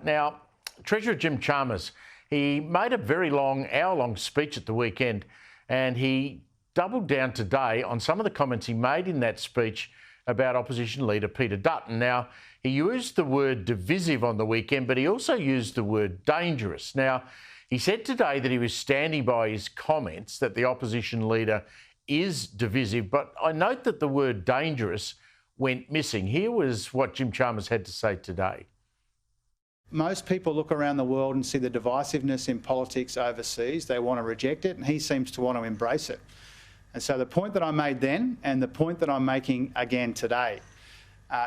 wipeout. Now, Treasurer Jim Chalmers, he made a very long, hour-long speech at the weekend, and he doubled down today on some of the comments he made in that speech about opposition leader Peter Dutton. Now, he used the word divisive on the weekend, but he also used the word dangerous. Now, he said today that he was standing by his comments that the opposition leader is divisive, but I note that the word dangerous went missing. Here was what Jim Chalmers had to say today. Most people look around the world and see the divisiveness in politics overseas. They want to reject it, and he seems to want to embrace it. And so the point that I made then and the point that I'm making again today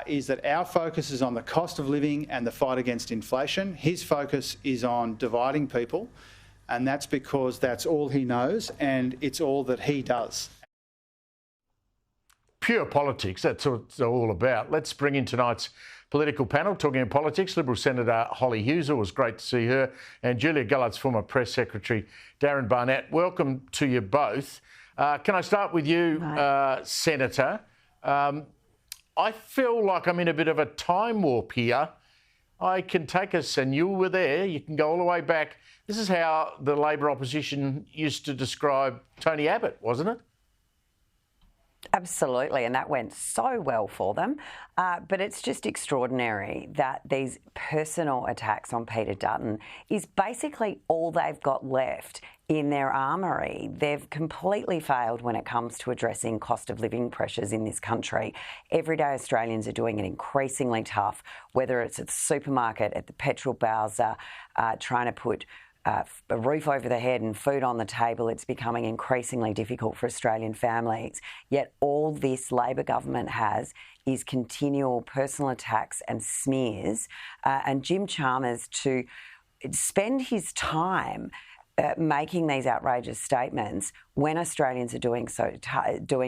is that our focus is on the cost of living and the fight against inflation. His focus is on dividing people, and that's because that's all he knows and it's all that he does. Pure politics, that's what it's all about. Let's bring in tonight's political panel talking politics. Liberal Senator Holly Hughes, it was great to see her, and Julia Gillard's former Press Secretary Darrin Barnett. Welcome to you both. Can I start with you, Senator? I feel like I'm in a bit of a time warp here. I can take us, and you were there, you can go all the way back. This is how the Labor opposition used to describe Tony Abbott, wasn't it? Absolutely, and that went so well for them. But it's just extraordinary that these personal attacks on Peter Dutton is basically all they've got left in their armoury. They've completely failed when it comes to addressing cost of living pressures in this country. Everyday Australians are doing it increasingly tough, whether it's at the supermarket, at the petrol bowser, trying to put a roof over the head and food on the table. It's becoming increasingly difficult for Australian families. Yet all this Labor government has is continual personal attacks and smears. And Jim Chalmers, to spend his time making these outrageous statements when Australians are doing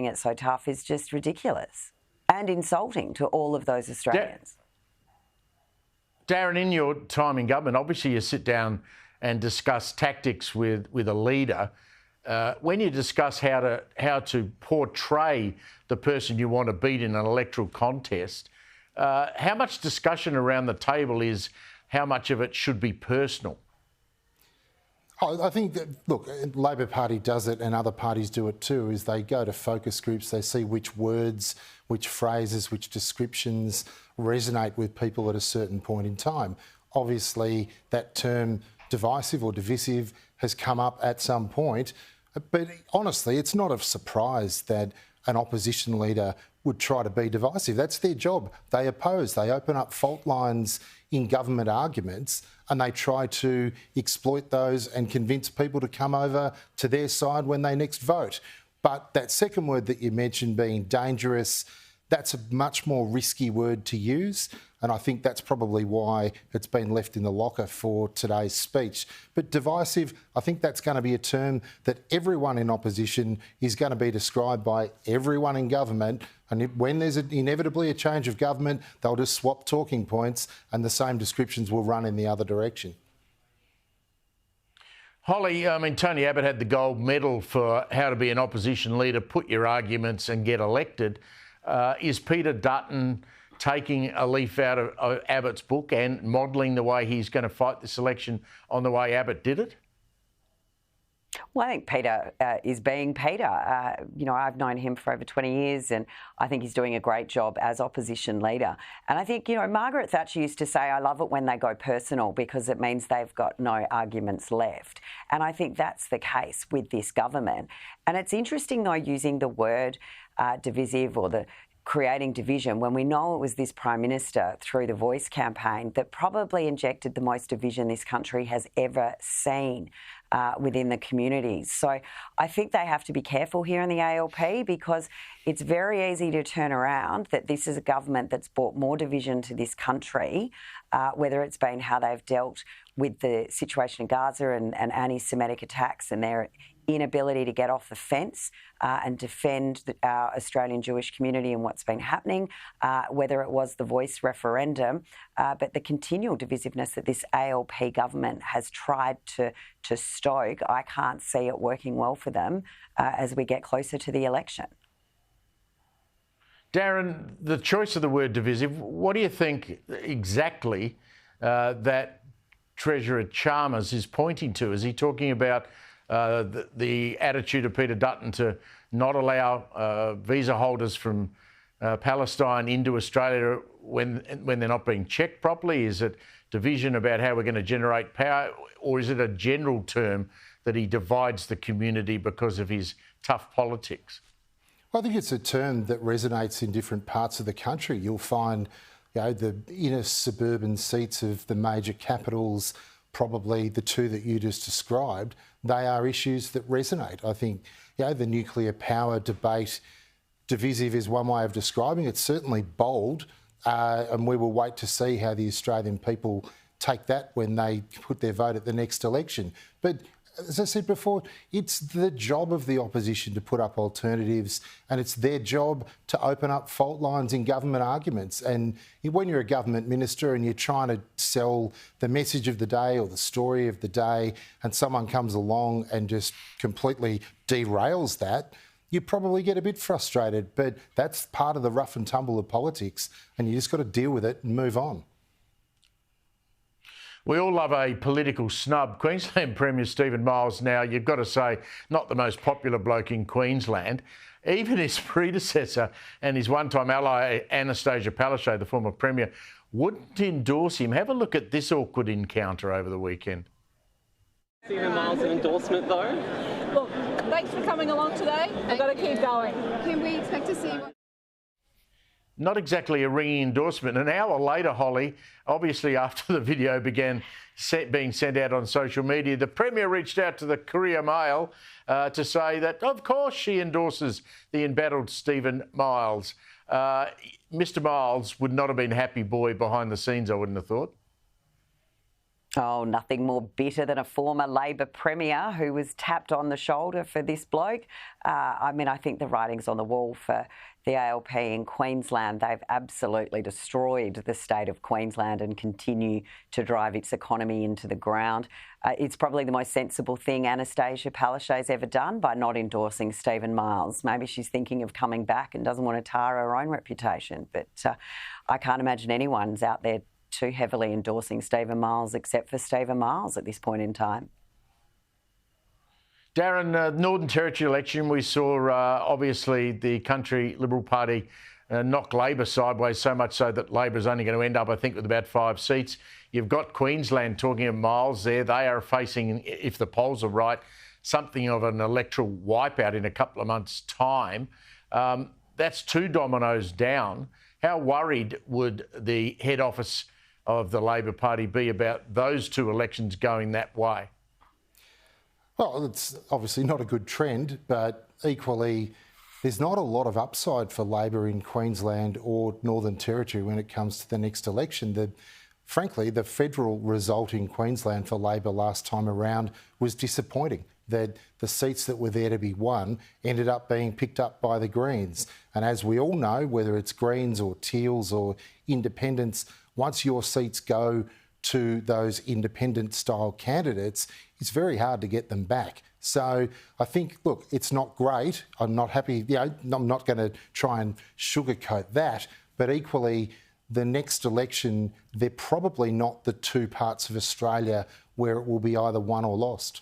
it so tough is just ridiculous and insulting to all of those Australians. Darrin, in your time in government, obviously you sit down and discuss tactics with a leader. When you discuss how to portray the person you want to beat in an electoral contest, how much discussion around the table is how much of it should be personal? I think that, look, Labor Party does it and other parties do it too, is they go to focus groups, they see which words, which phrases, which descriptions resonate with people at a certain point in time. Obviously, that term divisive or divisive has come up at some point, but honestly, it's not a surprise that an opposition leader would try to be divisive. That's their job. They oppose, they open up fault lines in government arguments and they try to exploit those and convince people to come over to their side when they next vote. But that second word that you mentioned, being dangerous, that's a much more risky word to use, and I think that's probably why it's been left in the locker for today's speech. But divisive, I think that's going to be a term that everyone in opposition is going to be described by everyone in government, and when there's inevitably a change of government, they'll just swap talking points and the same descriptions will run in the other direction. Holly, I mean, Tony Abbott had the gold medal for how to be an opposition leader, put your arguments and get elected. Is Peter Dutton taking a leaf out of Abbott's book and modelling the way he's going to fight this election on the way Abbott did it? Well, I think Peter is being Peter. I've known him for over 20 years and I think he's doing a great job as opposition leader. And I think, Margaret Thatcher used to say, I love it when they go personal because it means they've got no arguments left. And I think that's the case with this government. And it's interesting, though, using the word divisive or the creating division when we know it was this Prime Minister through the Voice campaign that probably injected the most division this country has ever seen within the communities. So I think they have to be careful here in the ALP because it's very easy to turn around that this is a government that's brought more division to this country, whether it's been how they've dealt with the situation in Gaza and anti-Semitic attacks and their inability to get off the fence and defend our Australian Jewish community and what's been happening, whether it was the Voice referendum, but the continual divisiveness that this ALP government has tried to stoke. I can't see it working well for them as we get closer to the election. Darrin, the choice of the word divisive, what do you think exactly that Treasurer Chalmers is pointing to? Is he talking about the attitude of Peter Dutton to not allow visa holders from Palestine into Australia when they're not being checked properly? Is it division about how we're going to generate power, or is it a general term that he divides the community because of his tough politics? Well, I think it's a term that resonates in different parts of the country. You'll find, the inner suburban seats of the major capitals, probably the two that you just described, they are issues that resonate. I think, the nuclear power debate, divisive is one way of describing it. It's certainly bold, and we will wait to see how the Australian people take that when they put their vote at the next election. But as I said before, it's the job of the opposition to put up alternatives, and it's their job to open up fault lines in government arguments. And when you're a government minister and you're trying to sell the message of the day or the story of the day, and someone comes along and just completely derails that, you probably get a bit frustrated. But that's part of the rough and tumble of politics, and you just got to deal with it and move on. We all love a political snub. Queensland Premier Stephen Miles, now, you've got to say, not the most popular bloke in Queensland. Even his predecessor and his one-time ally, Anastasia Palaszczuk, the former Premier, wouldn't endorse him. Have a look at this awkward encounter over the weekend. Stephen Miles' endorsement, though? Look, thanks for coming along today. I've got to keep going. Can we expect to see what... Not exactly a ringing endorsement. An hour later, Holly, obviously after the video began being sent out on social media, the Premier reached out to the Courier Mail to say that, of course, she endorses the embattled Stephen Miles. Mr. Miles would not have been happy boy behind the scenes, I wouldn't have thought. Oh, nothing more bitter than a former Labor Premier who was tapped on the shoulder for this bloke. I think the writing's on the wall for the ALP in Queensland. They've absolutely destroyed the state of Queensland and continue to drive its economy into the ground. It's probably the most sensible thing Anastasia Palaszczuk's ever done by not endorsing Stephen Miles. Maybe she's thinking of coming back and doesn't want to tar her own reputation. But I can't imagine anyone's out there too heavily endorsing Stephen Miles except for Stephen Miles at this point in time. Darrin, Northern Territory election, we saw obviously the country Liberal Party knock Labor sideways, so much so that Labor is only going to end up, I think, with about 5 seats. You've got Queensland talking of Miles there. They are facing, if the polls are right, something of an electoral wipeout in a couple of months' time. That's 2 dominoes down. How worried would the head office of the Labor Party be about those 2 elections going that way? Well, it's obviously not a good trend, but equally, there's not a lot of upside for Labor in Queensland or Northern Territory when it comes to the next election. Frankly, the federal result in Queensland for Labor last time around was disappointing. That the seats that were there to be won ended up being picked up by the Greens. And as we all know, whether it's Greens or Teals or Independents, once your seats go to those independent-style candidates, it's very hard to get them back. So I think, look, it's not great. I'm not happy. I'm not going to try and sugarcoat that. But equally, the next election, they're probably not the 2 parts of Australia where it will be either won or lost.